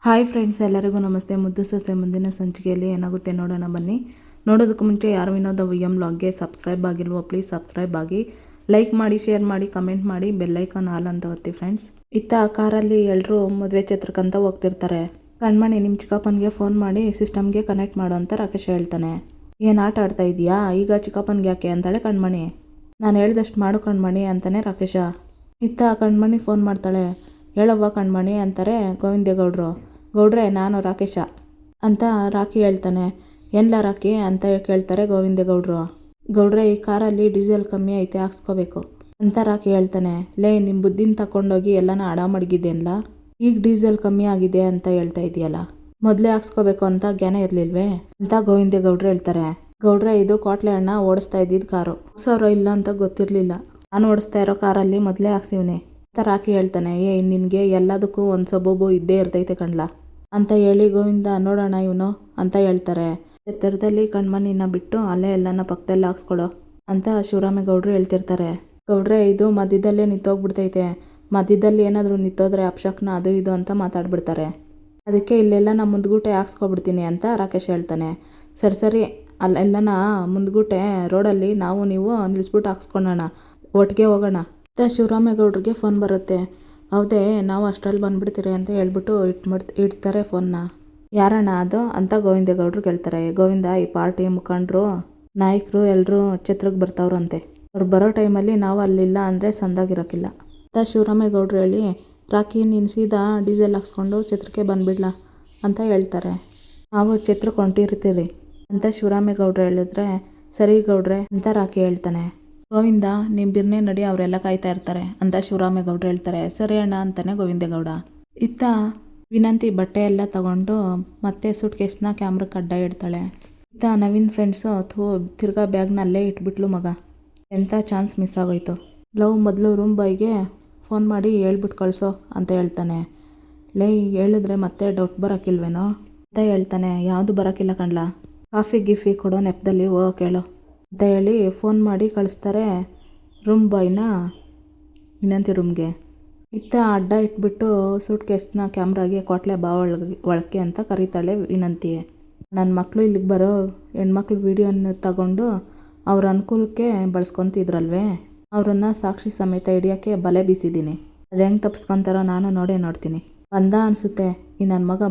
Hi friends, ಎಲ್ಲರಿಗೂ ನಮಸ್ತೆ. ಮುದ್ದು ಸೊಸೆ ಮುಂದಿನ ಸಂಚಿಕೆಯಲ್ಲಿ ಏನಾಗುತ್ತೆ ನೋಡೋಣ ಬನ್ನಿ. ನೋಡೋದಕ್ಕೂ ಮುಂಚೆ ಯಾರು ವಿನೋದ ವಿಎಂ ವ್ಲಾಗ್ಗೆ ಸಬ್ಸ್ಕ್ರೈಬ್ ಆಗಿಲ್ವೋ ಪ್ಲೀಸ್ ಸಬ್ಸ್ಕ್ರೈಬ್ ಆಗಿ, ಲೈಕ್ ಮಾಡಿ, ಶೇರ್ ಮಾಡಿ, ಕಮೆಂಟ್ ಮಾಡಿ, ಬೆಲ್ಲೈಕಾನ್ ಆಲ್ ಅಂತ ಒತ್ತಿ ಫ್ರೆಂಡ್ಸ್. ಇತ್ತ ಕಾರಲ್ಲಿ ಎಲ್ಲರೂ ಮದುವೆ ಛತ್ರಕ್ಕಂತ ಹೋಗ್ತಿರ್ತಾರೆ. ಕಣ್ಮಣಿ ನಿಮ್ಮ ಚಿಕ್ಕಪ್ಪನಿಗೆ ಫೋನ್ ಮಾಡಿ ಸಿಸ್ಟಮ್ಗೆ ಕನೆಕ್ಟ್ ಮಾಡು ಅಂತ ರಾಕೇಶ್ ಹೇಳ್ತಾನೆ. ಏನು ಆಟ ಆಡ್ತಾ ಇದೆಯಾ ಈಗ ಚಿಕ್ಕಪ್ಪನಿಗೆ ಯಾಕೆ ಅಂತಾಳೆ ಕಣ್ಮಣಿ. ನಾನು ಹೇಳ್ದಷ್ಟು ಮಾಡು ಕಣ್ಮಣಿ ಅಂತಾನೆ ರಾಕೇಶ. ಇತ್ತ ಕಣ್ಮಣಿ ಫೋನ್ ಮಾಡ್ತಾಳೆ. ಹೇಳವ್ವ ಕಣ್ಮಣಿ ಅಂತಾರೆ ಗೋವಿಂದೇಗೌಡರು. ಗೌಡ್ರೆ ನಾನು ರಾಕೇಶ ಅಂತ ರಾಕಿ ಹೇಳ್ತಾನೆ. ಎಲ್ಲ ರಾಕಿ ಅಂತ ಕೇಳ್ತಾರೆ ಗೋವಿಂದೇಗೌಡರು. ಗೌಡ್ರೆ ಈ ಕಾರಲ್ಲಿ ಡೀಸೆಲ್ ಕಮ್ಮಿ ಐತೆ ಹಾಕ್ಸ್ಕೋಬೇಕು ಅಂತ ರಾಕಿ ಹೇಳ್ತಾನೆ. ಲೇ ನಿಮ್ಮ ಬುದ್ಧಿನ ತಗೊಂಡೋಗಿ ಎಲ್ಲನ ಅಡ ಮಡಗಿದ್ದೇನಲ್ಲ, ಈಗ ಡೀಸೆಲ್ ಕಮ್ಮಿ ಆಗಿದೆ ಅಂತ ಹೇಳ್ತಾ ಇದೆಯಲ್ಲ, ಮೊದಲೇ ಹಾಕ್ಸ್ಕೋಬೇಕು ಅಂತ ಜ್ಞಾನ ಇರಲಿಲ್ವೇ ಅಂತ ಗೋವಿಂದೇಗೌಡರು ಹೇಳ್ತಾರೆ. ಗೌಡ್ರೆ ಇದು ಕೋಟ್ಲೆ ಅಣ್ಣ ಓಡಿಸ್ತಾ ಇದ್ದಿದ್ದು ಕಾರು, ಸಾವಿರ ಇಲ್ಲ ಅಂತ ಗೊತ್ತಿರಲಿಲ್ಲ, ನಾನು ಓಡಿಸ್ತಾ ಇರೋ ಕಾರಲ್ಲಿ ಮೊದಲೇ ಹಾಕ್ಸಿವ್ನಿ ಅಂತ ರಾಕಿ ಹೇಳ್ತಾನೆ. ನಿನಗೆ ಎಲ್ಲದಕ್ಕೂ ಒಂದು ಸಬೂಬು ಇದ್ದೇ ಇರ್ತೈತೆ ಕಣ್ಲಾ ಅಂತ ಹೇಳಿ ಗೋವಿಂದ ನೋಡೋಣ ಇವನು ಅಂತ ಹೇಳ್ತಾರೆ. ಎತ್ತರದಲ್ಲಿ ಕಣ್ಮಣಿನ ಬಿಟ್ಟು ಅಲ್ಲೇ ಎಲ್ಲನ ಪಕ್ಕದಲ್ಲಿ ಹಾಕ್ಸ್ಕೊಳೋ ಅಂತ ಶಿವರಾಮೇಗೌಡರು ಹೇಳ್ತಿರ್ತಾರೆ. ಗೌಡ್ರೆ ಇದು ಮಧ್ಯದಲ್ಲೇ ನಿಂತೋಗ್ಬಿಡ್ತೈತೆ, ಮಧ್ಯದಲ್ಲಿ ಏನಾದರೂ ನಿಂತೋದ್ರೆ ಅಪ್ಶಕ್ನ ಅದು ಇದು ಅಂತ ಮಾತಾಡ್ಬಿಡ್ತಾರೆ, ಅದಕ್ಕೆ ಇಲ್ಲೆಲ್ಲ ನಾ ಮುಂದ್ಗೂಟೆ ಹಾಕ್ಸ್ಕೊಬಿಡ್ತೀನಿ ಅಂತ ರಾಕೇಶ್ ಹೇಳ್ತಾನೆ. ಸರಿ ಅಲ್ಲೆಲ್ಲನ ಮುಂದ್ಗೂಟೆ ರೋಡಲ್ಲಿ ನಾವು ನೀವು ನಿಲ್ಲಿಸ್ಬಿಟ್ಟು ಹಾಕ್ಸ್ಕೊಳ್ಳೋಣ, ಒಟ್ಟಿಗೆ ಹೋಗೋಣ ಅಂತ ಶಿವರಾಮೇಗೌಡ್ರಿಗೆ ಫೋನ್ ಬರುತ್ತೆ. ಹೌದೇ ನಾವು ಅಷ್ಟರಲ್ಲಿ ಬಂದುಬಿಡ್ತೀರಿ ಅಂತ ಹೇಳ್ಬಿಟ್ಟು ಇಡ್ತಾರೆ ಫೋನ್ನ. ಯಾರಣ್ಣ ಅದು ಅಂತ ಗೋವಿಂದೇಗೌಡರು ಕೇಳ್ತಾರೆ. ಗೋವಿಂದ ಈ ಪಾರ್ಟಿ ಮುಖಂಡರು ನಾಯಕರು ಎಲ್ಲರೂ ಛತ್ರಕ್ಕೆ ಬರ್ತಾವ್ರಂತೆ, ಅವ್ರು ಬರೋ ಟೈಮಲ್ಲಿ ನಾವು ಅಲ್ಲಿಲ್ಲ ಅಂದರೆ ಸಂದಾಗಿರೋಕ್ಕಿಲ್ಲ ಅಂತ ಶಿವರಾಮೇಗೌಡರು ಹೇಳಿ, ರಾಕಿ ನೀನು ಸೀದಾ ಡೀಸೆಲ್ ಹಾಕ್ಸ್ಕೊಂಡು ಛತ್ರಕ್ಕೆ ಬಂದುಬಿಡ್ಲಾ ಅಂತ ಹೇಳ್ತಾರೆ. ನಾವು ಛತ್ರಕ್ಕೆ ಹೊಂಟಿರ್ತೀರಿ ಅಂತ ಶಿವರಾಮೇಗೌಡರು ಹೇಳಿದ್ರೆ, ಸರಿ ಗೌಡ್ರೆ ಅಂತ ರಾಕಿ ಹೇಳ್ತಾನೆ. ಗೋವಿಂದ ನಿಮ್ಮ ಬಿರ್ನೆ ನಡಿ ಅವರೆಲ್ಲ ಕಾಯ್ತಾ ಇರ್ತಾರೆ ಅಂತ ಶಿವರಾಮೇಗೌಡರು ಹೇಳ್ತಾರೆ. ಸರಿ ಅಣ್ಣ ಅಂತಾನೆ ಗೋವಿಂದೇಗೌಡ. ಇತ್ತ ವಿನಂತಿ ಬಟ್ಟೆ ಎಲ್ಲ ತಗೊಂಡು ಮತ್ತೆ ಸೂಟ್ ಕೇಸ್ನ ಕ್ಯಾಮ್ರಕ್ಕೆ ಅಡ್ಡ ಇಡ್ತಾಳೆ. ಇತ್ತ ನವೀನ್ ಫ್ರೆಂಡ್ಸು ತಿರ್ಗಾ ಬ್ಯಾಗ್ನ ಅಲ್ಲೇ ಇಟ್ಬಿಟ್ಲು. ಮಗ ಎಂಥ ಚಾನ್ಸ್ ಮಿಸ್ ಆಗೋಯ್ತು. ಲವ್ ಮೊದಲು ರೂಮ್ ಬಾಯ್ಗೆ ಫೋನ್ ಮಾಡಿ ಹೇಳ್ಬಿಟ್ಟು ಕಳಿಸೋ ಅಂತ ಹೇಳ್ತಾನೆ. ಲೇ ಹೇಳಿದ್ರೆ ಮತ್ತೆ ಡೌಟ್ ಬರೋಕ್ಕಿಲ್ವೇನೋ ಅಂತ ಹೇಳ್ತಾನೆ. ಯಾವುದು ಬರೋಕ್ಕಿಲ್ಲ ಕಣ್ಲ, ಕಾಫಿ ಗಿಫಿ ಕೊಡೋ ನೆಪದಲ್ಲಿ ಹೋಗೋ ಕೇಳೋ ಅಂತ ಹೇಳಿ ಫೋನ್ ಮಾಡಿ ಕಳಿಸ್ತಾರೆ ರೂಮ್ ಬಾಯ್ನ ವಿನಂತಿ ರೂಮ್ಗೆ. ಇತ್ತ ಅಡ್ಡ ಇಟ್ಬಿಟ್ಟು ಸೂಟ್ ಕೇಸ್ನ ಕ್ಯಾಮ್ರಾಗೆ ಕೋಟ್ಲೆ ಬಾ ಒಳಕ್ಕೆ ಅಂತ ಕರೀತಾಳೆ ವಿನಂತಿ. ನನ್ನ ಮಕ್ಕಳು ಇಲ್ಲಿಗೆ ಬರೋ ಹೆಣ್ಮಕ್ಳು ವೀಡಿಯೋನ ತಗೊಂಡು ಅವ್ರ ಅನುಕೂಲಕ್ಕೆ ಬಳಸ್ಕೊತಿದ್ರಲ್ವೇ, ಅವರನ್ನು ಸಾಕ್ಷಿ ಸಮೇತ ಹಿಡಿಯೋಕ್ಕೆ ಬಲೆ ಬೀಸಿದ್ದೀನಿ, ಅದು ಹೆಂಗೆ ತಪ್ಪಿಸ್ಕೊತಾರೋ ನಾನು ನೋಡ್ತೀನಿ ಬಂದ ಅನಿಸುತ್ತೆ ಈ ನನ್ನ ಮಗ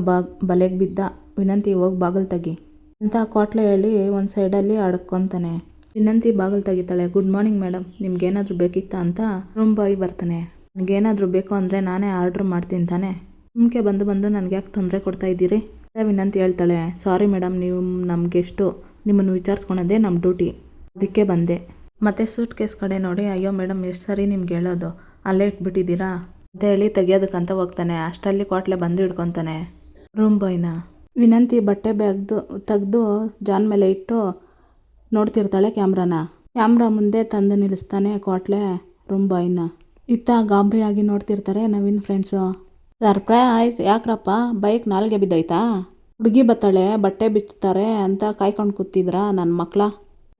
ಬಲೆಗೆ ಬಿದ್ದ, ವಿನಂತಿ ಹೋಗಿ ಬಾಗಿಲು ತೆಗಿ ಅಂತ ಕೋಟ್ಲೆ ಹೇಳಿ ಒಂದು ಸೈಡಲ್ಲಿ ಅಡ್ಕೊತಾನೆ. ವಿನಂತಿ ಬಾಗಿಲು ತೆಗಿತಾಳೆ. ಗುಡ್ ಮಾರ್ನಿಂಗ್ ಮೇಡಮ್, ನಿಮ್ಗೇನಾದರೂ ಬೇಕಿತ್ತಾ ಅಂತ ರೂಮ್ ಬಾಯ್ ಬರ್ತಾನೆ. ನನಗೇನಾದರೂ ಬೇಕು ಅಂದರೆ ನಾನೇ ಆರ್ಡ್ರ್ ಮಾಡ್ತೀನಿ ತಾನೆ, ನಿಮಗೆ ಬಂದು ನನಗೆ ಯಾಕೆ ತೊಂದರೆ ಕೊಡ್ತಾ ಇದ್ದೀರಿ ಅಂತ ವಿನಂತಿ ಹೇಳ್ತಾಳೆ. ಸಾರಿ ಮೇಡಮ್, ನೀವು ನಮಗೆಷ್ಟು ನಿಮ್ಮನ್ನು ವಿಚಾರಿಸ್ಕೊಳೋದೇ ನಮ್ಮ ಡ್ಯೂಟಿ, ಅದಕ್ಕೆ ಬಂದೆ. ಮತ್ತೆ ಸೂಟ್ ಕೇಸ್ ಕಡೆ ನೋಡಿ, ಅಯ್ಯೋ ಮೇಡಮ್ ಎಷ್ಟು ಸರಿ ನಿಮ್ಗೆ ಹೇಳೋದು, ಅಲ್ಲೇ ಇಟ್ಬಿಟ್ಟಿದ್ದೀರಾ ಅಂತ ಹೇಳಿ ತೆಗಿಯೋದಕ್ಕಂತ ಹೋಗ್ತಾನೆ. ಅಷ್ಟರಲ್ಲಿ ಕೋಟ್ಲೆ ಬಂದು ಹಿಡ್ಕೊತಾನೆ ರೂಮ್ ಬಾಯ್ನ. ವಿನಂತಿ ಬಟ್ಟೆ ಬ್ಯಾಗ್ದು ತೆಗೆದು ಜಾನ್ ಮೇಲೆ ಇಟ್ಟು ನೋಡ್ತಿರ್ತಾಳೆ ಕ್ಯಾಮ್ರಾನ. ಕ್ಯಾಮ್ರಾ ಮುಂದೆ ತಂದು ನಿಲ್ಲಿಸ್ತಾನೆ ಕೋಟ್ಲೆ ರೂಮ್ ಬಾಯ್ನ. ಇತ್ತ ಗಾಬರಿಯಾಗಿ ನೋಡ್ತಿರ್ತಾರೆ ನವೀನ್ ಫ್ರೆಂಡ್ಸು. ಸರ್ಪ್ರೈಸ್, ಯಾಕ್ರಪ್ಪ ಬೈಕ್ ನಾಲ್ಗೆ ಬಿದ್ದೋಯ್ತಾ, ಹುಡುಗಿ ಬತ್ತಾಳೆ ಬಟ್ಟೆ ಬಿಚ್ತಾರೆ ಅಂತ ಕಾಯ್ಕೊಂಡು ಕೂತಿದ್ರಾ ನನ್ನ ಮಕ್ಕಳ,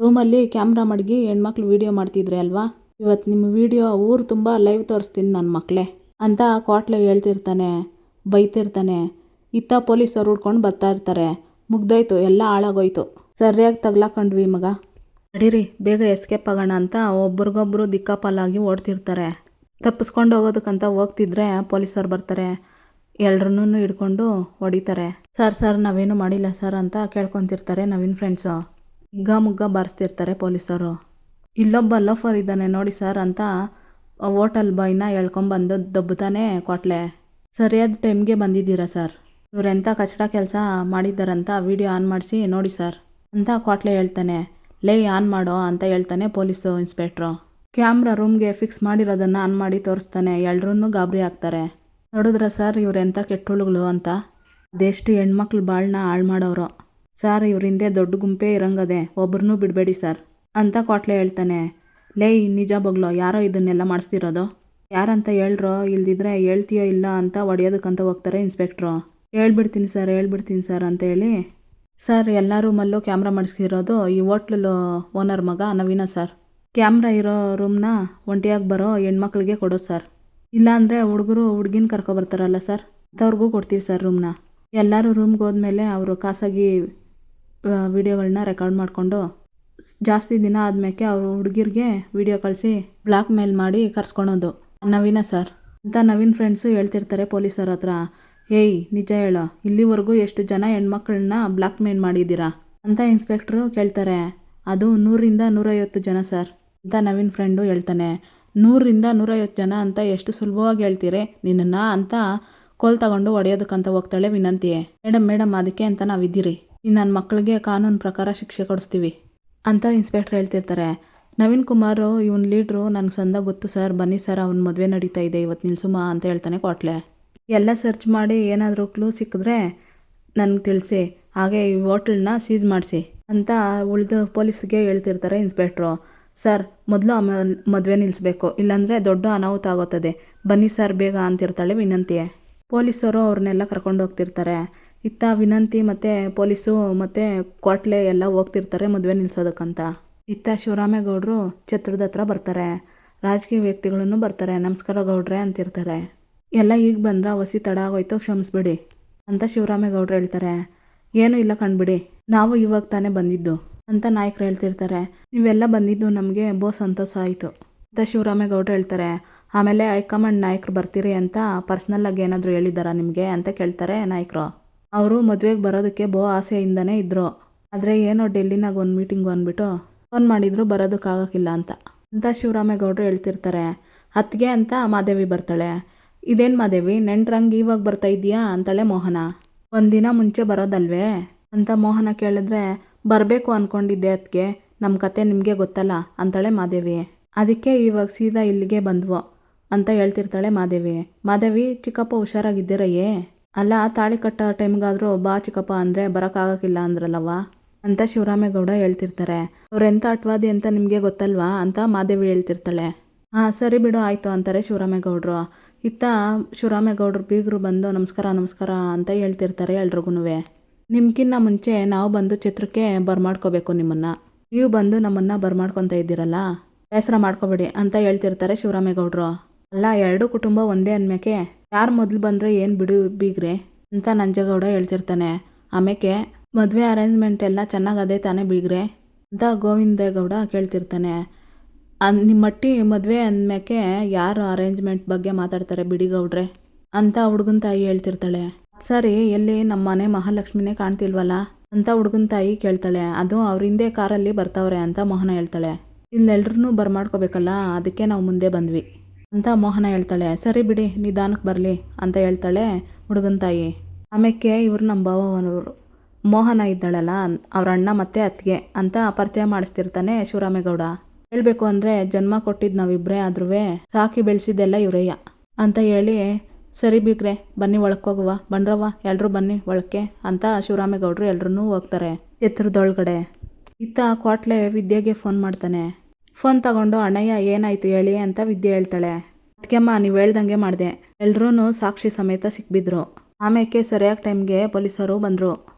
ರೂಮಲ್ಲಿ ಕ್ಯಾಮ್ರಾ ಮಡಗಿ ಹೆಣ್ಮಕ್ಳು ವೀಡಿಯೋ ಮಾಡ್ತಿದ್ರೆ ಅಲ್ವಾ, ಇವತ್ತು ನಿಮ್ಮ ವೀಡಿಯೋ ಊರು ತುಂಬ ಲೈವ್ ತೋರಿಸ್ತೀನಿ ನನ್ನ ಮಕ್ಕಳೇ ಅಂತ ಕೋಟ್ಲೆ ಹೇಳ್ತಿರ್ತಾನೆ, ಬೈತಿರ್ತಾನೆ. ಇತ್ತ ಪೊಲೀಸರು ಹುಡ್ಕೊಂಡು ಬರ್ತಾ ಇರ್ತಾರೆ. ಮುಗ್ದೋಯ್ತು, ಎಲ್ಲ ಹಾಳಾಗೋಯ್ತು, ಸರಿಯಾಗಿ ತಗ್ಲಾಕೊಂಡ್ವಿ ಮಗ, ನಡೀರಿ ಬೇಗ ಎಸ್ಕೇಪ್ ಆಗೋಣ ಅಂತ ಒಬ್ರಿಗೊಬ್ರು ದಿಕ್ಕಾಪಾಲಾಗಿ ಓಡ್ತಿರ್ತಾರೆ. ತಪ್ಪಿಸ್ಕೊಂಡು ಹೋಗೋದಕ್ಕಂತ ಹೋಗ್ತಿದ್ರೆ ಪೊಲೀಸರು ಬರ್ತಾರೆ, ಎಲ್ರನ್ನೂ ಹಿಡ್ಕೊಂಡು ಹೊಡಿತಾರೆ. ಸರ್ ನಾವೇನು ಮಾಡಿಲ್ಲ ಸರ್ ಅಂತ ಕೇಳ್ಕೊತಿರ್ತಾರೆ ನವೀನ್ ಫ್ರೆಂಡ್ಸು. ಮುಗ್ಗ ಬಾರಿಸ್ತಿರ್ತಾರೆ ಪೊಲೀಸರು. ಇಲ್ಲೊಬ್ಬ ಲೋಫರ್ ಇದ್ದಾನೆ ನೋಡಿ ಸರ್ ಅಂತ ಹೋಟೆಲ್ ಬಾಯ್ನ ಹೇಳ್ಕೊಂಬಂದು ದಬ್ಬುತ್ತಾನೆ ಕೋಟ್ಲೆ. ಸರಿಯಾದ ಟೈಮ್ಗೆ ಬಂದಿದ್ದೀರಾ ಸರ್, ಇವರೆಂಥ ಕಚಡ ಕೆಲಸ ಮಾಡಿದ್ದಾರಂತ ವಿಡಿಯೋ ಆನ್ ಮಾಡಿಸಿ ನೋಡಿ ಸರ್ ಅಂತ ಕೋಟ್ಲೆ ಹೇಳ್ತಾನೆ. ಲೇ ಆನ್ ಮಾಡೋ ಅಂತ ಹೇಳ್ತಾನೆ ಪೊಲೀಸು ಇನ್ಸ್ಪೆಕ್ಟ್ರು. ಕ್ಯಾಮ್ರಾ ರೂಮ್ಗೆ ಫಿಕ್ಸ್ ಮಾಡಿರೋದನ್ನು ಆನ್ ಮಾಡಿ ತೋರಿಸ್ತಾನೆ. ಎಲ್ರೂ ಗಾಬರಿ ಆಗ್ತಾರೆ. ನೋಡಿದ್ರ ಸರ್ ಇವರೆಂಥ ಕೆಟ್ಟುಳುಗಳು ಅಂತ, ಅದೆಷ್ಟು ಹೆಣ್ಮಕ್ಳು ಬಾಳನ್ನ ಹಾಳು ಮಾಡೋರು ಸರ್, ಇವ್ರ ಹಿಂದೆ ದೊಡ್ಡ ಗುಂಪೇ ಇರಂಗದೆ, ಒಬ್ರನ್ನೂ ಬಿಡಬೇಡಿ ಸರ್ ಅಂತ ಕೋಟ್ಲೆ ಹೇಳ್ತಾನೆ. ಲೇ ನಿಜ ಬಗ್ಲೋ, ಯಾರೋ ಇದನ್ನೆಲ್ಲ ಮಾಡಿಸ್ತಿರೋದು, ಯಾರಂತ ಹೇಳ್ರೋ, ಇಲ್ದಿದ್ರೆ ಹೇಳ್ತೀಯೋ ಇಲ್ಲ ಅಂತ ಹೊಡೆಯೋದಕ್ಕಂತ ಹೋಗ್ತಾರೆ ಇನ್ಸ್ಪೆಕ್ಟ್ರು. ಹೇಳ್ಬಿಡ್ತೀನಿ ಸರ್ ಅಂತ ಹೇಳಿ, ಸರ್ ಎಲ್ಲ ರೂಮಲ್ಲೂ ಕ್ಯಾಮ್ರಾ ಮಾಡಿಸಿರೋದು ಈ ಹೋಟ್ಲು ಓನರ್ ಮಗ ನವೀನ ಸರ್, ಕ್ಯಾಮ್ರಾ ಇರೋ ರೂಮ್ನ ಒಂಟಿಯಾಗಿ ಬರೋ ಹೆಣ್ಮಕ್ಳಿಗೆ ಕೊಡೋದು ಸರ್, ಇಲ್ಲಾಂದರೆ ಹುಡುಗರು ಹುಡುಗಿನ ಕರ್ಕೊಬರ್ತಾರಲ್ಲ ಸರ್, ಅಂಥವ್ರಿಗೂ ಕೊಡ್ತೀವಿ ಸರ್ ರೂಮ್ನ. ಎಲ್ಲರೂ ರೂಮ್ಗೆ ಹೋದ್ಮೇಲೆ ಅವರು ಖಾಸಗಿ ವೀಡಿಯೋಗಳನ್ನ ರೆಕಾರ್ಡ್ ಮಾಡಿಕೊಂಡು ಜಾಸ್ತಿ ದಿನ ಆದ್ಮೇಲೆ ಅವರು ಹುಡುಗಿರಿಗೆ ವೀಡಿಯೋ ಕಳಿಸಿ ಬ್ಲಾಕ್ ಮೇಲ್ ಮಾಡಿ ಕರ್ಸ್ಕೊಳೋದು. ನವೀನ ಸರ್ ಅಂತ ನವೀನ್ ಫ್ರೆಂಡ್ಸು ಹೇಳ್ತಿರ್ತಾರೆ ಪೊಲೀಸರ ಹತ್ರ, ಏಯ್ ನಿಜ ಹೇಳೋ, ಇಲ್ಲಿವರೆಗೂ ಎಷ್ಟು ಜನ ಹೆಣ್ಮಕ್ಳನ್ನ ಬ್ಲಾಕ್ ಮೇಲ್ ಮಾಡಿದ್ದೀರಾ ಅಂತ ಇನ್ಸ್ಪೆಕ್ಟ್ರು ಕೇಳ್ತಾರೆ. ಅದು 100ರಿಂದ 150 ಜನ ಸರ್ ಅಂತ ನವೀನ್ ಫ್ರೆಂಡು ಹೇಳ್ತಾನೆ. 100ರಿಂದ 150 ಜನ ಅಂತ ಎಷ್ಟು ಸುಲಭವಾಗಿ ಹೇಳ್ತೀರಿ ನಿನ್ನನ್ನು ಅಂತ ಕೋಲ್ ತಗೊಂಡು ಹೊಡೆಯೋದಕ್ಕಂತ ಹೋಗ್ತಾಳೆ ವಿನಂತಿ. ಮೇಡಮ್ ಅದಕ್ಕೆ ಅಂತ ನಾವಿದ್ದೀರಿ, ನನ್ನ ಮಕ್ಕಳಿಗೆ ಕಾನೂನು ಪ್ರಕಾರ ಶಿಕ್ಷೆ ಕೊಡಿಸ್ತೀವಿ ಅಂತ ಇನ್ಸ್ಪೆಕ್ಟ್ರ್ ಹೇಳ್ತಿರ್ತಾರೆ. ನವೀನ್ ಕುಮಾರ್ ಇವನ್ ಲೀಡ್ರು ನನಗೆ ಸಂದ ಗೊತ್ತು ಸರ್, ಬನ್ನಿ ಸರ್ ಅವ್ನ ಮದುವೆ ನಡೀತಾ ಇದೆ ಇವತ್ತು ನಿಲ್ಸುಮ ಅಂತ ಹೇಳ್ತಾನೆ ಕ್ವಾಟ್ಲೆ. ಎಲ್ಲ ಸರ್ಚ್ ಮಾಡಿ ಏನಾದರೂ ಕ್ಲೂ ಸಿಕ್ಕಿದ್ರೆ ನನಗೆ ತಿಳಿಸಿ, ಹಾಗೆ ಈ ಹೋಟ್ಲನ್ನ ಸೀಸ್ ಮಾಡಿಸಿ ಅಂತ ಉಳಿದ ಪೊಲೀಸ್ಗೆ ಹೇಳ್ತಿರ್ತಾರೆ ಇನ್ಸ್ಪೆಕ್ಟ್ರು. ಸರ್ ಮೊದಲು ಮದುವೆ ನಿಲ್ಲಿಸ್ಬೇಕು, ಇಲ್ಲಾಂದರೆ ದೊಡ್ಡ ಅನಾಹುತ ಆಗುತ್ತದೆ, ಬನ್ನಿ ಸರ್ ಬೇಗ ಅಂತಿರ್ತಾಳೆ ವಿನಂತಿ. ಪೊಲೀಸರು ಅವ್ರನ್ನೆಲ್ಲ ಕರ್ಕೊಂಡು ಹೋಗ್ತಿರ್ತಾರೆ. ಇತ್ತ ವಿನಂತಿ ಮತ್ತು ಪೊಲೀಸು ಮತ್ತು ಕ್ವಾಟ್ಲೆ ಎಲ್ಲ ಹೋಗ್ತಿರ್ತಾರೆ ಮದುವೆ ನಿಲ್ಸೋದಕ್ಕಂತ. ಇತ್ತ ಶಿವರಾಮೇಗೌಡರು ಛತ್ರದ ಹತ್ರ ಬರ್ತಾರೆ. ರಾಜಕೀಯ ವ್ಯಕ್ತಿಗಳನ್ನು ಬರ್ತಾರೆ. ನಮಸ್ಕಾರ ಗೌಡ್ರೆ ಅಂತಿರ್ತಾರೆ. ಎಲ್ಲ ಈಗ ಬಂದ್ರ ಹೊಸಿ ತಡ ಆಗೋಯ್ತು, ಕ್ಷಮಿಸ್ಬಿಡಿ ಅಂತ ಶಿವರಾಮೇಗೌಡರು ಹೇಳ್ತಾರೆ. ಏನೂ ಇಲ್ಲ ಕಣ್ಬಿಡಿ, ನಾವು ಇವಾಗ ತಾನೇ ಬಂದಿದ್ದು ಅಂತ ನಾಯಕರು ಹೇಳ್ತಿರ್ತಾರೆ. ನೀವೆಲ್ಲ ಬಂದಿದ್ದು ನಮಗೆ ಸಂತೋಷ ಆಯಿತು ಅಂತ ಶಿವರಾಮೇಗೌಡರು ಹೇಳ್ತಾರೆ. ಆಮೇಲೆ ಹೈಕಮಾಂಡ್ ನಾಯಕರು ಬರ್ತೀರಿ ಅಂತ ಪರ್ಸ್ನಲ್ಲಾಗಿ ಏನಾದರೂ ಹೇಳಿದ್ದಾರಾ ನಿಮಗೆ ಅಂತ ಕೇಳ್ತಾರೆ ನಾಯಕರು. ಅವರು ಮದುವೆಗೆ ಬರೋದಕ್ಕೆ ಆಸೆಯಿಂದನೇ ಇದ್ದರು, ಆದರೆ ಏನೋ ಡೆಲ್ಲಿನಾಗ ಒಂದು ಮೀಟಿಂಗು ಅಂದ್ಬಿಟ್ಟು ಫೋನ್ ಮಾಡಿದ್ರು ಬರೋದಕ್ಕಾಗಕ್ಕಿಲ್ಲ ಅಂತ ಶಿವರಾಮೇಗೌಡರು ಹೇಳ್ತಿರ್ತಾರೆ. ಅತ್ತಿಗೆ ಅಂತ ಮಾದೇವಿ ಬರ್ತಾಳೆ. ಇದೇನು ಮಾದೇವಿ ನೆಂಟ್ರಂಗೆ ಇವಾಗ ಬರ್ತಾ ಇದೆಯಾ ಅಂತಾಳೆ ಮೋಹನ. ಒಂದಿನ ಮುಂಚೆ ಬರೋದಲ್ವೇ ಅಂತ ಮೋಹನ ಕೇಳಿದ್ರೆ, ಬರಬೇಕು ಅಂದ್ಕೊಂಡಿದ್ದೆ ಅತ್ತಿಗೆ, ನಮ್ಮ ಕತೆ ನಿಮಗೆ ಗೊತ್ತಲ್ಲ ಅಂತಾಳೆ ಮಾದೇವಿ. ಅದಕ್ಕೆ ಇವಾಗ ಸೀದಾ ಇಲ್ಲಿಗೆ ಬಂದ್ವು ಅಂತ ಹೇಳ್ತಿರ್ತಾಳೆ ಮಾದೇವಿ. ಮಾದೇವಿ ಚಿಕ್ಕಪ್ಪ ಹುಷಾರಾಗಿದ್ದೀರಯ್ಯೇ, ಅಲ್ಲ ತಾಳಿ ಕಟ್ಟೋ ಟೈಮ್ಗಾದರೂ ಬಾ ಚಿಕ್ಕಪ್ಪ ಅಂದರೆ ಬರೋಕ್ಕಾಗಕ್ಕಿಲ್ಲ ಅಂದ್ರಲ್ಲವ್ವ ಅಂತ ಶಿವರಾಮೇಗೌಡ ಹೇಳ್ತಿರ್ತಾರೆ. ಅವ್ರೆಂಥ ಅಟ್ವಾದಿ ಅಂತ ನಿಮಗೆ ಗೊತ್ತಲ್ವಾ ಅಂತ ಮಾದೇವಿ ಹೇಳ್ತಿರ್ತಾಳೆ. ಹಾಂ ಸರಿ ಬಿಡು ಆಯಿತು ಅಂತಾರೆ ಶಿವರಾಮೇಗೌಡರು. ಇತ್ತ ಶಿವರಾಮೇಗೌಡರು ಬೀಗರು ಬಂದು ನಮಸ್ಕಾರ ಅಂತ ಹೇಳ್ತಿರ್ತಾರೆ ಎಲ್ರಿಗೂ. ನಿಮ್ಗಿನ್ನ ಮುಂಚೆ ನಾವು ಬಂದು ಚಿತ್ರಕ್ಕೆ ಬರ್ಮಾಡ್ಕೋಬೇಕು ನಿಮ್ಮನ್ನು, ನೀವು ಬಂದು ನಮ್ಮನ್ನು ಬರ್ಮಾಡ್ಕೊತ ಇದ್ದೀರಲ್ಲ, ಬೇಸರ ಮಾಡ್ಕೋಬೇಡಿ ಅಂತ ಹೇಳ್ತಿರ್ತಾರೆ ಶಿವರಾಮೇಗೌಡರು. ಅಲ್ಲ ಎರಡೂ ಕುಟುಂಬ ಒಂದೇ ಅಂದ್ಮೇಕೆ ಯಾರು ಮೊದಲು ಬಂದರೆ ಏನು ಬಿಡು ಬೀಗ್ರೆ ಅಂತ ನಂಜೇಗೌಡ ಹೇಳ್ತಿರ್ತಾನೆ. ಆಮೇಲೆ ಮದುವೆ ಅರೇಂಜ್ಮೆಂಟ್ ಎಲ್ಲ ಚೆನ್ನಾಗದೇ ತಾನೇ ಬೀಗ್ರೆ ಅಂತ ಗೋವಿಂದೇಗೌಡ ಕೇಳ್ತಿರ್ತಾನೆ. ನಿಮ್ಮಟ್ಟಿ ಮದುವೆ ಅಂದ್ಮೇಕೆ ಯಾರು ಅರೇಂಜ್ಮೆಂಟ್ ಬಗ್ಗೆ ಮಾತಾಡ್ತಾರೆ ಬಿಡಿ ಗೌಡ್ರೆ ಅಂತ ಹುಡುಗನ ತಾಯಿ ಹೇಳ್ತಿರ್ತಾಳೆ. ಸರಿ ಎಲ್ಲಿ ನಮ್ಮ ಮನೆ ಮಹಾಲಕ್ಷ್ಮಿನೇ ಕಾಣ್ತಿಲ್ವಲ್ಲ ಅಂತ ಹುಡುಗನ ತಾಯಿ ಕೇಳ್ತಾಳೆ. ಅದು ಅವ್ರ ಹಿಂದೆ ಕಾರಲ್ಲಿ ಬರ್ತಾವ್ರೆ ಅಂತ ಮೋಹನ ಹೇಳ್ತಾಳೆ. ಇಲ್ಲೆಲ್ರೂ ಬರ್ಮಾಡ್ಕೋಬೇಕಲ್ಲ ಅದಕ್ಕೆ ನಾವು ಮುಂದೆ ಬಂದ್ವಿ ಅಂತ ಮೋಹನ ಹೇಳ್ತಾಳೆ. ಸರಿ ಬಿಡಿ ನಿಧಾನಕ್ಕೆ ಬರಲಿ ಅಂತ ಹೇಳ್ತಾಳೆ ಹುಡುಗನ ತಾಯಿ. ಆಮೇಲೆ ಇವರು ನಮ್ಮ ಭಾವನವರು ಮೋಹನ ಇದ್ದಾಳಲ್ಲ ಅವ್ರ ಅಣ್ಣ ಮತ್ತು ಅತ್ತಿಗೆ ಅಂತ ಪರಿಚಯ ಮಾಡಿಸ್ತಿರ್ತಾನೆ ಶಿವರಾಮೇಗೌಡ. ಹೇಳಬೇಕು ಅಂದರೆ ಜನ್ಮ ಕೊಟ್ಟಿದ್ದು ನಾವಿಬ್ಬರೇ ಆದ್ರೂ ಸಾಕಿ ಬೆಳೆಸಿದ್ದೆಲ್ಲ ಇವರಯ್ಯ ಅಂತ ಹೇಳಿ, ಸರಿ ಬೀಗ್ರೆ ಬನ್ನಿ ಒಳಕ್ಕೋಗುವ ಬನ್ರವ್ವ ಎಲ್ಲರೂ ಬನ್ನಿ ಒಳಕ್ಕೆ ಅಂತ ಶಿವರಾಮೇಗೌಡರು ಎಲ್ರೂ ಹೋಗ್ತಾರೆ ಛತ್ರದೊಳಗಡೆ. ಇತ್ತ ಕ್ವಾಟ್ಲೆ ವಿದ್ಯೆಗೆ ಫೋನ್ ಮಾಡ್ತಾನೆ. ಫೋನ್ ತಗೊಂಡು ಅಣ್ಣಯ್ಯ ಏನಾಯಿತು ಹೇಳಿ ಅಂತ ವಿದ್ಯೆ ಹೇಳ್ತಾಳೆ. ಅದಕ್ಕೆಮ್ಮ ನೀವು ಹೇಳ್ದಂಗೆ ಮಾಡಿದೆ, ಎಲ್ರೂ ಸಾಕ್ಷಿ ಸಮೇತ ಸಿಕ್ಬಿದ್ರು, ಆಮೇಲೆ ಸರಿಯಾಗಿ ಟೈಮ್ಗೆ ಪೊಲೀಸರು ಬಂದರು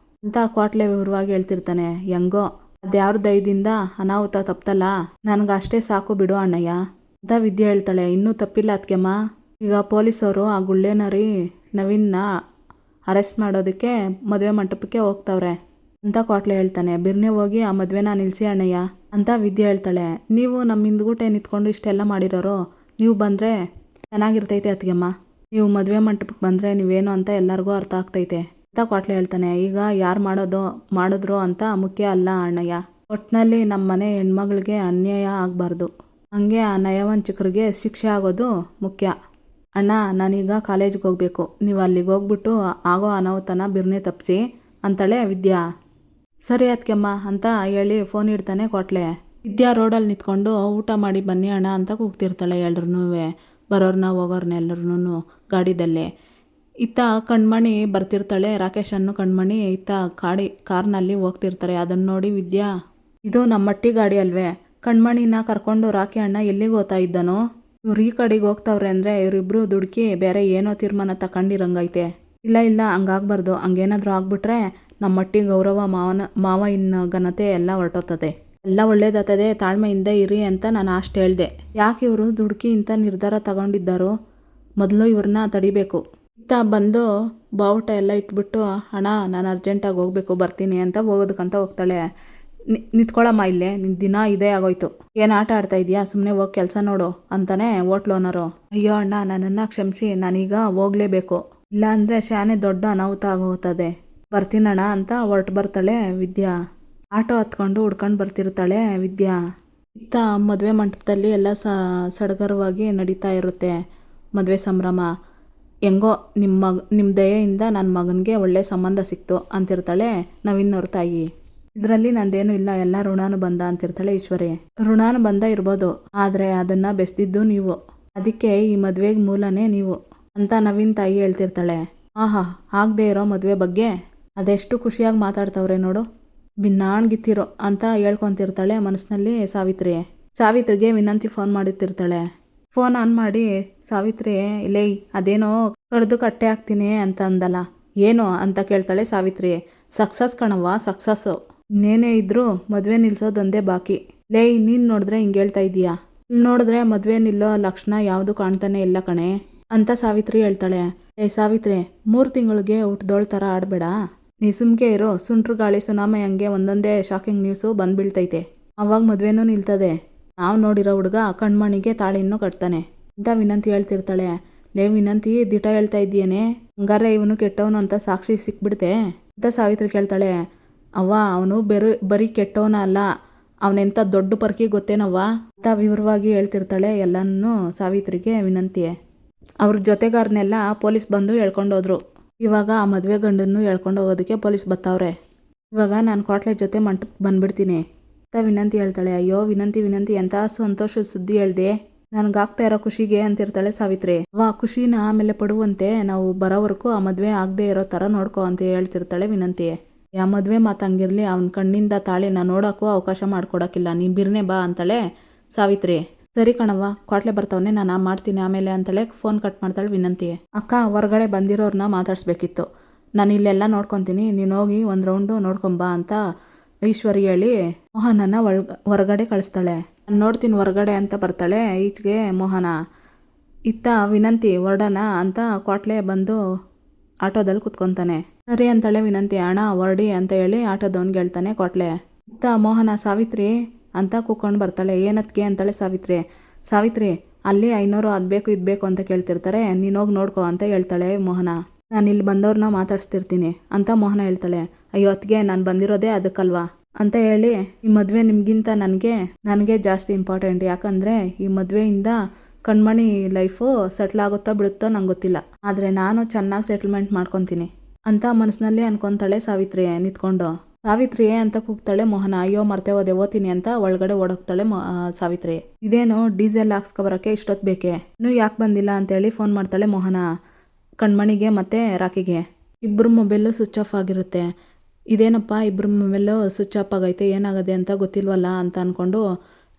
ಅಂತ ಕ್ವಾಟ್ಲೆ ವಿವರವಾಗಿ ಹೇಳ್ತಿರ್ತಾನೆ. ಹೆಂಗೋ ಅದ್ಯಾವ್ರ ದಯದಿಂದ ಅನಾಹುತ ತಪ್ತಲ್ಲ, ನನಗಷ್ಟೇ ಸಾಕು ಬಿಡು ಅಣ್ಣಯ್ಯ ಅಂತ ವಿದ್ಯೆ ಹೇಳ್ತಾಳೆ. ಇನ್ನೂ ತಪ್ಪಿಲ್ಲ ಅದಕ್ಕೆಮ್ಮ, ಈಗ ಪೊಲೀಸವರು ಆ ಗುಳ್ಳೆನರಿ ನವೀನ್ನ ಅರೆಸ್ಟ್ ಮಾಡೋದಕ್ಕೆ ಮದುವೆ ಮಂಟಪಕ್ಕೆ ಹೋಗ್ತಾವ್ರೆ ಅಂತ ಕ್ವಾಟ್ಲೆ ಹೇಳ್ತಾನೆ. ಬಿರ್ನೆ ಹೋಗಿ ಆ ಮದುವೆನ ನಿಲ್ಲಿಸಿ ಅಣ್ಣಯ್ಯ ಅಂತ ವಿದ್ಯೆ ಹೇಳ್ತಾಳೆ. ನೀವು ನಮ್ಮ ಹಿಂದ್ಗೂಟೆ ನಿಂತ್ಕೊಂಡು ಇಷ್ಟೆಲ್ಲ ಮಾಡಿರೋರು, ನೀವು ಬಂದರೆ ಚೆನ್ನಾಗಿರ್ತೈತೆ ಅತ್ತಿಗೆಮ್ಮ, ನೀವು ಮದುವೆ ಮಂಟಪಕ್ಕೆ ಬಂದರೆ ನೀವೇನು ಅಂತ ಎಲ್ಲರಿಗೂ ಅರ್ಥ ಆಗ್ತೈತೆ ಅಂತ ಕ್ವಾಟ್ಲೆ ಹೇಳ್ತಾನೆ. ಈಗ ಯಾರು ಮಾಡಿದ್ರು ಅಂತ ಮುಖ್ಯ ಅಲ್ಲ ಅಣ್ಣಯ್ಯ, ಒಟ್ಟಿನಲ್ಲಿ ನಮ್ಮ ಮನೆ ಹೆಣ್ಮಗಳಿಗೆ ಅನ್ಯಾಯ ಆಗಬಾರ್ದು, ಹಂಗೆ ಆ ನಯವಂಚಕರಿಗೆ ಶಿಕ್ಷೆ ಆಗೋದು ಮುಖ್ಯ. ಅಣ್ಣ ನಾನೀಗ ಕಾಲೇಜ್ಗೆ ಹೋಗಬೇಕು, ನೀವು ಅಲ್ಲಿಗೆ ಹೋಗ್ಬಿಟ್ಟು ಆಗೋ ಅನಾಹುತನ ಬಿರ್ನೆ ತಪ್ಪಿಸಿ ಅಂತಾಳೆ ವಿದ್ಯಾ. ಸರಿ ಅತ್ಕೆಮ್ಮ ಅಂತ ಹೇಳಿ ಫೋನ್ ಇಡ್ತಾನೆ ಕ್ವಾಟ್ಲೆ. ವಿದ್ಯಾ ರೋಡಲ್ಲಿ ನಿಂತ್ಕೊಂಡು ಊಟ ಮಾಡಿ ಬನ್ನಿ ಅಣ್ಣ ಅಂತ ಕೂಗ್ತಿರ್ತಾಳೆ ಎಲ್ರೂ, ಬರೋರ್ನ ಹೋಗೋರ್ನ ಎಲ್ಲರೂ ಗಾಡಿದಲ್ಲಿ. ಇತ್ತ ಕಣ್ಮಣಿ ಬರ್ತಿರ್ತಾಳೆ, ರಾಕೇಶನ್ನು ಕಣ್ಮಣಿ ಇತ್ತ ಕಾರ್ನಲ್ಲಿ ಹೋಗ್ತಿರ್ತಾರೆ. ಅದನ್ನು ನೋಡಿ ವಿದ್ಯಾ, ಇದು ನಮ್ಮಟ್ಟಿ ಗಾಡಿ ಅಲ್ವೇ, ಕಣ್ಮಣಿನ ಕರ್ಕೊಂಡು ರಾಕಿ ಅಣ್ಣ ಎಲ್ಲಿಗೆ ಹೋಗ್ತಾ ಇದ್ದನೋ, ಇವ್ರು ಈ ಕಡೆಗೆ ಹೋಗ್ತಾವ್ರೆ ಅಂದರೆ ಇವರಿಬ್ಬರು ದುಡುಕಿ ಬೇರೆ ಏನೋ ತೀರ್ಮಾನ ತಗೊಂಡಿರಂಗೈತೆ. ಇಲ್ಲ ಹಂಗಾಗ್ಬಾರ್ದು, ಹಂಗೇನಾದರೂ ಆಗ್ಬಿಟ್ರೆ ನಮ್ಮಟ್ಟಿ ಗೌರವ ಮಾವನ ಘನತೆ ಎಲ್ಲ ಹೊರಟೋಗ್ತದೆ, ಎಲ್ಲ ಒಳ್ಳೇದಾಗ್ತದೆ, ತಾಳ್ಮೆಯಿಂದ ಇರಿ ಅಂತ ನಾನು ಅಷ್ಟು ಹೇಳ್ದೆ. ಯಾಕೆ ಇವರು ದುಡುಕಿ ಇಂಥ ನಿರ್ಧಾರ ತಗೊಂಡಿದ್ದಾರೋ, ಮೊದಲು ಇವ್ರನ್ನ ತಡಿಬೇಕು. ಇತ್ತ ಬಂದು ಬಾವುಟ ಎಲ್ಲ ಇಟ್ಬಿಟ್ಟು ಅಣ್ಣ ನಾನು ಅರ್ಜೆಂಟಾಗಿ ಹೋಗ್ಬೇಕು ಬರ್ತೀನಿ ಅಂತ ಹೋಗೋದಕ್ಕಂತ ಹೋಗ್ತಾಳೆ. ನಿಂತ್ಕೊಳ್ಳಮ್ಮ ಇಲ್ಲೇ, ನಿನ್ನ ದಿನ ಇದೇ ಆಗೋಯ್ತು, ಏನು ಆಟ ಆಡ್ತಾ ಇದೆಯಾ, ಸುಮ್ಮನೆ ಹೋಗಿ ಕೆಲಸ ನೋಡು ಅಂತಾನೆ ಹೋಟ್ಲ್ ಓನರು. ಅಯ್ಯೋ ಅಣ್ಣ ನನ್ನನ್ನು ಕ್ಷಮಿಸಿ, ನಾನೀಗ ಹೋಗಲೇಬೇಕು, ಇಲ್ಲಾಂದರೆ ಶಾನೆ ದೊಡ್ಡ ಅನಾಹುತ ಆಗೋಗ್ತದೆ, ಬರ್ತೀನಣ್ಣ ಅಂತ ಹೊರಟು ಬರ್ತಾಳೆ ವಿದ್ಯಾ. ಆಟೋ ಹತ್ಕೊಂಡು ಹುಡ್ಕೊಂಡು ಬರ್ತಿರ್ತಾಳೆ ವಿದ್ಯಾ. ಇತ್ತ ಮದುವೆ ಮಂಟಪದಲ್ಲಿ ಎಲ್ಲ ಸಡಗರವಾಗಿ ನಡೀತಾ ಇರುತ್ತೆ ಮದುವೆ ಸಂಭ್ರಮ. ಹೆಂಗೋ ನಿಮ್ಮ ದಯೆಯಿಂದ ನನ್ನ ಮಗನಿಗೆ ಒಳ್ಳೆ ಸಂಬಂಧ ಸಿಕ್ತು ಅಂತಿರ್ತಾಳೆ ನವೀನ್ನವ್ರ ತಾಯಿ. ಇದರಲ್ಲಿ ನಂದೇನು ಇಲ್ಲ, ಎಲ್ಲ ಋಣಾನುಬಂಧ ಅಂತಿರ್ತಾಳೆ ಈಶ್ವರಿ. ಋಣಾನುಬಂಧ ಇರ್ಬೋದು, ಆದರೆ ಅದನ್ನು ಬೆಳೆಸ್ದಿದ್ದು ನೀವು, ಅದಕ್ಕೆ ಈ ಮದುವೆಗೆ ಮೂಲನೇ ನೀವು ಅಂತ ನವೀನ್ ತಾಯಿ ಹೇಳ್ತಿರ್ತಾಳೆ. ಆಹಾ, ಆಗದೆ ಇರೋ ಮದುವೆ ಬಗ್ಗೆ ಅದೆಷ್ಟು ಖುಷಿಯಾಗಿ ಮಾತಾಡ್ತವ್ರೆ ನೋಡು, ಭಿನ್ನಾಣ್ಗಿತ್ತಿರೋ ಅಂತ ಹೇಳ್ಕೊತಿರ್ತಾಳೆ ಮನಸ್ಸಿನಲ್ಲಿ ಸಾವಿತ್ರಿಗೆ ವಿನಂತಿ ಫೋನ್ ಮಾಡುತ್ತಿರ್ತಾಳೆ. ಫೋನ್ ಆನ್ ಮಾಡಿ, ಸಾವಿತ್ರಿ ಇಲ್ಲೇ ಅದೇನೋ ಕಡ್ದು ಕಟ್ಟೆ ಹಾಕ್ತೀನಿ ಅಂತ ಅಂದಲ್ಲ, ಏನು ಅಂತ ಕೇಳ್ತಾಳೆ ಸಾವಿತ್ರಿ. ಸಕ್ಸಸ್ ಕಣವ್ವ, ಸಕ್ಸಸ್ಸು, ಇನ್ನೇನೇ ಇದ್ರೂ ಮದುವೆ ನಿಲ್ಸೋದೊಂದೇ ಬಾಕಿ. ನೀನು ನೋಡಿದ್ರೆ ಹಿಂಗೆ ಹೇಳ್ತಾ ಇದೀಯಾ, ಇಲ್ಲಿ ನೋಡಿದ್ರೆ ಮದುವೆ ನಿಲ್ಲೋ ಲಕ್ಷಣ ಯಾವುದು ಕಾಣ್ತಾನೆ ಇಲ್ಲ ಕಣೆ ಅಂತ ಸಾವಿತ್ರಿ ಹೇಳ್ತಾಳೆ. ಸಾವಿತ್ರಿ, 3 ತಿಂಗಳಿಗೆ ಹುಟ್ಟಿದೋಳ್ ಥರ ಆಡಬೇಡ, ನೀ ಸುಮ್ಕೆ ಇರೋ, ಸುಂಟ್ರು ಗಾಳಿ ಸುನಾಮಿ ಹಂಗೆ ಒಂದೊಂದೇ ಶಾಕಿಂಗ್ ನ್ಯೂಸು ಬಂದ್ಬೀಳ್ತೈತೆ, ಅವಾಗ ಮದುವೆನೂ ನಿಲ್ತದೆ, ನಾವು ನೋಡಿರೋ ಹುಡುಗ ಕಣ್ಮಣಿಗೆ ತಾಳಿನೂ ಕಟ್ತಾನೆ ಅಂತ ವಿನಂತಿ ಹೇಳ್ತಿರ್ತಾಳೆ. ವಿನಂತಿ, ದಿಟ ಹೇಳ್ತಾ ಇದ್ದೀಯೇನೆ, ಹಂಗಾರೆ ಇವನು ಕೆಟ್ಟವನು ಅಂತ ಸಾಕ್ಷಿ ಸಿಕ್ಬಿಡ್ತೆ ಅಂತ ಸಾವಿತ್ರಿ ಕೇಳ್ತಾಳೆ. ಅವ್ವ, ಅವನು ಬರೀ ಕೆಟ್ಟವನ ಅಲ್ಲ, ಅವನೆಂಥ ದೊಡ್ಡ ಪರ್ಕಿ ಗೊತ್ತೇನವ್ವ ಅಂತ ವಿವರವಾಗಿ ಹೇಳ್ತಿರ್ತಾಳೆ ಎಲ್ಲನೂ ಸಾವಿತ್ರಿಗೆ ವಿನಂತಿ. ಅವ್ರ ಜೊತೆಗಾರನೆಲ್ಲ ಪೊಲೀಸ್ ಬಂದು ಹೇಳ್ಕೊಂಡೋದ್ರು. ಇವಾಗ ಆ ಮದುವೆ ಗಂಡನ್ನು ಹೇಳ್ಕೊಂಡು ಹೋಗೋದಕ್ಕೆ ಪೊಲೀಸ್ ಬರ್ತಾವ್ರೆ. ಇವಾಗ ನಾನು ಕ್ವಾಟ್ಲೆ ಜೊತೆ ಮಂಟಪಕ್ಕೆ ಬಂದ್ಬಿಡ್ತೀನಿ ಅಂತ ವಿನಂತಿ ಹೇಳ್ತಾಳೆ. ಅಯ್ಯೋ ವಿನಂತಿ ಎಂಥ ಸಂತೋಷದ ಸುದ್ದಿ ಹೇಳ್ದೆ, ನನಗಾಗ್ತಾ ಇರೋ ಖುಷಿಗೆ ಅಂತಿರ್ತಾಳೆ ಸಾವಿತ್ರಿ. ಖುಷಿನ ಆಮೇಲೆ ಪಡುವಂತೆ ನಾವು ಬರೋವರೆಗೂ ಆ ಮದುವೆ ಆಗದೆ ಇರೋ ಥರ ನೋಡ್ಕೊ ಅಂತ ಹೇಳ್ತಿರ್ತಾಳೆ ವಿನಂತಿ. ಆ ಮದುವೆ ಮಾತಂಗಿರಲಿ, ಅವನ ಕಣ್ಣಿಂದ ತಾಳಿನ ನೋಡೋಕ್ಕೂ ಅವಕಾಶ ಮಾಡ್ಕೊಡೋಕ್ಕಿಲ್ಲ, ನೀನು ಬಿರ್ನೆ ಬಾ ಅಂತಾಳೆ ಸಾವಿತ್ರಿ. ಸರಿ ಕಣವ್ವ, ಕ್ವಾಟ್ಲೆ ಬರ್ತಾವನೆ, ನಾನು ಮಾಡ್ತೀನಿ ಆಮೇಲೆ ಅಂತಾಳೆ. ಫೋನ್ ಕಟ್ ಮಾಡ್ತಾಳೆ ವಿನಂತಿ. ಅಕ್ಕ, ಹೊರಗಡೆ ಬಂದಿರೋರನ್ನ ಮಾತಾಡಿಸ್ಬೇಕಿತ್ತು, ನಾನು ಇಲ್ಲೆಲ್ಲ ನೋಡ್ಕೊತೀನಿ, ನೀನು ಹೋಗಿ ಒಂದು ರೌಂಡು ನೋಡ್ಕೊಂಬಾ ಅಂತ ಈಶ್ವರಿ ಹೇಳಿ ಮೋಹನನ ಹೊರಗಡೆ ಕಳಿಸ್ತಾಳೆ. ನಾನು ನೋಡ್ತೀನಿ ಹೊರಗಡೆ ಅಂತ ಬರ್ತಾಳೆ ಈಚೆಗೆ ಮೋಹನ. ಇತ್ತ ವಿನಂತಿ ಹೊರಡೋಣ ಅಂತ ಕ್ವಾಟ್ಲೆ ಬಂದು ಆಟೋದಲ್ಲಿ ಕುತ್ಕೊತಾನೆ. ಸರಿ ಅಂತಾಳೆ ವಿನಂತಿ. ಹಣ ಹೊರಡಿ ಅಂತ ಹೇಳಿ ಆಟೋದವನ್ಗೆ ಹೇಳ್ತಾನೆ ಕ್ವಾಟ್ಲೆ. ಇತ್ತ ಮೋಹನ ಸಾವಿತ್ರಿ ಅಂತ ಕೂತ್ಕೊಂಡು ಬರ್ತಾಳೆ. ಏನತ್ಗೆ ಅಂತಾಳೆ ಸಾವಿತ್ರಿ ಅಲ್ಲಿ 500 ಅದು ಬೇಕು ಇದು ಬೇಕು ಅಂತ ಕೇಳ್ತಿರ್ತಾರೆ, ನೀನು ಹೋಗಿ ನೋಡ್ಕೊ ಅಂತ ಹೇಳ್ತಾಳೆ ಮೋಹನ. ನಾನು ಇಲ್ಲಿ ಬಂದವ್ರನ್ನ ಮಾತಾಡಿಸ್ತಿರ್ತೀನಿ ಅಂತ ಮೋಹನ ಹೇಳ್ತಾಳೆ. ಅಯ್ಯೋ ಅತ್ತಿಗೆ, ನಾನು ಬಂದಿರೋದೇ ಅದಕ್ಕಲ್ವಾ ಅಂತ ಹೇಳಿ, ಈ ಮದುವೆ ನಿಮಗಿಂತ ನನಗೆ ಜಾಸ್ತಿ ಇಂಪಾರ್ಟೆಂಟ್, ಯಾಕಂದರೆ ಈ ಮದುವೆಯಿಂದ ಕಣ್ಮಣಿ ಲೈಫು ಸೆಟ್ಲ್ ಆಗುತ್ತೋ ಬಿಡುತ್ತೋ ನಂಗೆ ಗೊತ್ತಿಲ್ಲ, ಆದರೆ ನಾನು ಚೆನ್ನಾಗಿ ಸೆಟ್ಲ್ಮೆಂಟ್ ಮಾಡ್ಕೊತೀನಿ ಅಂತ ಮನಸ್ಸಿನಲ್ಲಿ ಅನ್ಕೊತಾಳೆ ಸಾವಿತ್ರಿ ನಿಂತ್ಕೊಂಡು. ಸಾವಿತ್ರಿ ಅಂತ ಕೂಗ್ತಾಳೆ ಮೋಹನ. ಅಯ್ಯೋ ಮರ್ತೆ ಹೋದೆ, ಓದ್ತೀನಿ ಅಂತ ಒಳಗಡೆ ಓಡೋಗ್ತಾಳೆ ಸಾವಿತ್ರಿ. ಇದೇನು ಡೀಸೆಲ್ ಹಾಕ್ಸ್ಕೊಬರೋಕ್ಕೆ ಇಷ್ಟೊತ್ತು ಬೇಕೆ, ಇನ್ನೂ ಯಾಕೆ ಬಂದಿಲ್ಲ ಅಂತೇಳಿ ಫೋನ್ ಮಾಡ್ತಾಳೆ ಮೋಹನ ಕಣ್ಮಣಿಗೆ ಮತ್ತು ರಾಕಿಗೆ. ಇಬ್ಬರು ಮೊಬೈಲು ಸ್ವಿಚ್ ಆಫ್ ಆಗಿರುತ್ತೆ. ಇದೇನಪ್ಪ ಇಬ್ಬರು ಮೊಬೈಲು ಸ್ವಿಚ್ ಆಫ್ ಆಗೈತೆ, ಏನಾಗದೆ ಅಂತ ಗೊತ್ತಿಲ್ವಲ್ಲ ಅಂತ ಅಂದ್ಕೊಂಡು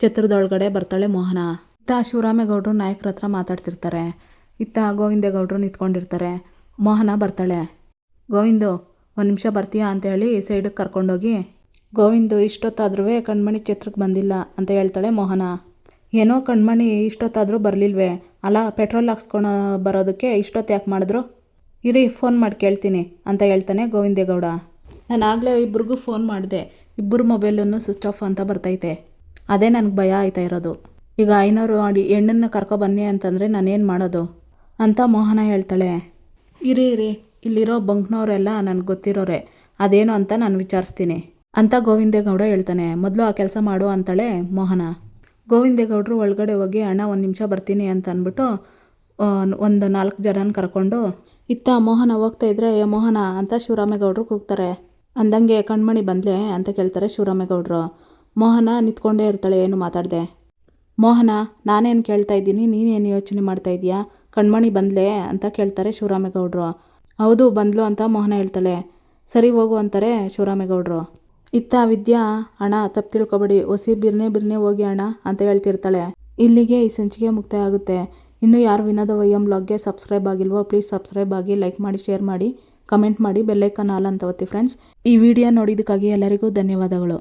ಛತ್ರದೊಳಗಡೆ ಬರ್ತಾಳೆ ಮೋಹನ. ಇತ್ತ ಶಿವರಾಮೇಗೌಡರು ನಾಯಕರ ಹತ್ರ ಮಾತಾಡ್ತಿರ್ತಾರೆ. ಇತ್ತ ಗೋವಿಂದೇಗೌಡರು ನಿಂತ್ಕೊಂಡಿರ್ತಾರೆ. ಮೋಹನ ಬರ್ತಾಳೆ. ಗೋವಿಂದು, 1 ನಿಮಿಷ ಬರ್ತೀಯಾ ಅಂತ ಹೇಳಿ ಸೈಡಿಗೆ ಕರ್ಕೊಂಡೋಗಿ, ಗೋವಿಂದು ಇಷ್ಟೊತ್ತಾದ್ರೂ ಕಣ್ಮಣಿ ಛತ್ರಕ್ಕೆ ಬಂದಿಲ್ಲ ಅಂತ ಹೇಳ್ತಾಳೆ ಮೋಹನ. ಏನೋ ಕಣ್ಮಣಿ ಇಷ್ಟೊತ್ತಾದರೂ ಬರಲಿಲ್ವೇ, ಅಲ್ಲ ಪೆಟ್ರೋಲ್ ಹಾಕ್ಸ್ಕೊಂಡು ಬರೋದಕ್ಕೆ ಇಷ್ಟೊತ್ತು ಯಾಕೆ ಮಾಡಿದ್ರು, ಇರಿ ಫೋನ್ ಮಾಡಿ ಕೇಳ್ತೀನಿ ಅಂತ ಹೇಳ್ತಾನೆ ಗೋವಿಂದೇಗೌಡ. ನಾನು ಆಗಲೇ ಇಬ್ರಿಗೂ ಫೋನ್ ಮಾಡಿದೆ, ಇಬ್ಬರು ಮೊಬೈಲನ್ನು ಸ್ವಿಚ್ ಆಫ್ ಅಂತ ಬರ್ತೈತೆ, ಅದೇ ನನಗೆ ಭಯ ಆಯ್ತಾ ಇರೋದು. ಈಗ 500 ಹೆಣ್ಣನ್ನು ಕರ್ಕೊಬನ್ನಿ ಅಂತಂದರೆ ನಾನೇನು ಮಾಡೋದು ಅಂತ ಮೋಹನ ಹೇಳ್ತಾಳೆ. ಇರಿ ಇಲ್ಲಿರೋ ಬಂಕ್ನವರೆಲ್ಲ ನನಗೆ ಗೊತ್ತಿರೋರೆ, ಅದೇನು ಅಂತ ನಾನು ವಿಚಾರಿಸ್ತೀನಿ ಅಂತ ಗೋವಿಂದೇಗೌಡ ಹೇಳ್ತಾನೆ. ಮೊದಲು ಆ ಕೆಲಸ ಮಾಡು ಅಂತಾಳೆ ಮೋಹನ. ಗೋವಿಂದೇಗೌಡರು ಒಳಗಡೆ ಹೋಗಿ, ಅಣ್ಣ 1 ನಿಮಿಷ ಬರ್ತೀನಿ ಅಂತ ಅಂದ್ಬಿಟ್ಟು ಒಂದು 4 ಜನನ ಕರ್ಕೊಂಡು ಇತ್ತ ಮೋಹನ ಹೋಗ್ತಾ ಇದ್ರೆ, ಮೋಹನ ಅಂತ ಶಿವರಾಮೇಗೌಡರು ಕೂಗ್ತಾರೆ. ಅಂದಂಗೆ ಕಣ್ಮಣಿ ಬಂದ್ಲೆ ಅಂತ ಕೇಳ್ತಾರೆ ಶಿವರಾಮೇಗೌಡರು. ಮೋಹನ ನಿಂತ್ಕೊಂಡೇ ಇರ್ತಾಳೆ, ಏನು ಮಾತಾಡದೆ. ಮೋಹನ, ನಾನೇನು ಕೇಳ್ತಾ ಇದ್ದೀನಿ, ನೀನೇನು ಯೋಚನೆ ಮಾಡ್ತಾ ಇದೀಯಾ, ಕಣ್ಮಣಿ ಬಂದ್ಲೆ ಅಂತ ಕೇಳ್ತಾರೆ ಶಿವರಾಮೇಗೌಡರು. ಹೌದು ಬಂದ್ಲು ಅಂತ ಮೋಹನ ಹೇಳ್ತಾಳೆ. ಸರಿ ಹೋಗು ಅಂತಾರೆ ಶಿವರಾಮೇಗೌಡರು. ಇತ್ತ ವಿದ್ಯಾ, ಅಣ್ಣ ತಪ್ಪು ತಿಳ್ಕೊಬೇಡಿ, ಹೊಸಿ ಬಿರ್ನೆ ಹೋಗಿ ಅಣ್ಣ ಅಂತ ಹೇಳ್ತಿರ್ತಾಳೆ. ಇಲ್ಲಿಗೆ ಈ ಸಂಚಿಕೆ ಮುಕ್ತಾಯ ಆಗುತ್ತೆ. ಇನ್ನೂ ಯಾರು ವಿನೋದ ವೈಎಂ ಬ್ಲಾಗ್ಗೆ ಸಬ್ಸ್ಕ್ರೈಬ್ ಆಗಿಲ್ವೋ ಪ್ಲೀಸ್ ಸಬ್ಸ್ಕ್ರೈಬ್ ಆಗಿ, ಲೈಕ್ ಮಾಡಿ, ಶೇರ್ ಮಾಡಿ, ಕಮೆಂಟ್ ಮಾಡಿ, ಬೆಲ್ಲೈಕನ್ ಆಲ್ ಅಂತ ಒತ್ತಿ ಫ್ರೆಂಡ್ಸ್. ಈ ವಿಡಿಯೋ ನೋಡಿದ್ದಕ್ಕಾಗಿ ಎಲ್ಲರಿಗೂ ಧನ್ಯವಾದಗಳು.